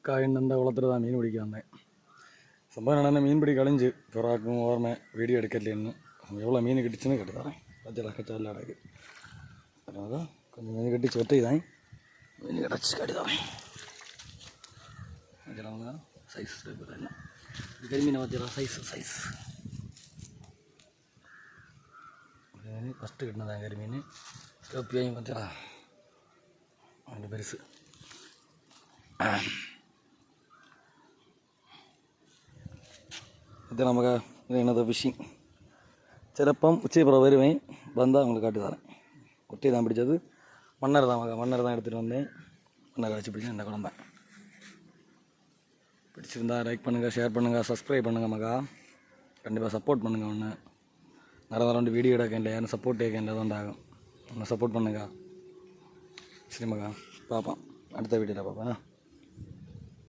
அக்கா இந்த குளத்தில் தான் மீன் பிடிக்க வந்தேன். சம்பவம் என்னென்னா மீன் பிடி கழிஞ்சு பிறாக்கும் ஓரமே வீடியோ எடுக்கலேன்னு எவ்வளோ மீன் கட்டிச்சுன்னு கட்டி தரேன். பச்சை கச்சால அடகு அதனால கொஞ்சம் மீன் கட்டிச்சு வெட்டி தான் மீன் கிடச்சி கட்டி தரேன். வச்சுருவாங்க சைஸ் இல்லை கரிமீனை வச்சுருவோம் சைஸ் ஃபஸ்ட்டு கட்டினதான் கரிமீன் சிவப்பியாயும் வச்சுடா அந்த பெருசு. இது நமக்கு என்னது ஃபிஷிங் சிலப்பம் உச்சிபுரம் வருவேன் வந்தால் அவங்களுக்கு காட்டி தரேன். குட்டி தான் பிடிச்சது மன்னர் தான் மன்னர் தான் எடுத்துகிட்டு வந்தேன். மன்னர் வச்சு பிடிச்சேன் இந்த குழம்பை. பிடிச்சிருந்தா லைக் பண்ணுங்கள், ஷேர் பண்ணுங்கள், சப்ஸ்கிரைப் பண்ணுங்கள் மகா. கண்டிப்பாக சப்போர்ட் பண்ணுங்கள். ஒன்று நடந்து வீடியோ எடுக்கல யாரும் சப்போர்ட் கேட்கல தான் ஆகும். ஒன்று சப்போர்ட் பண்ணுங்க. சரி மகா பார்ப்போம் அடுத்த வீடியோவில் பார்ப்பேன்.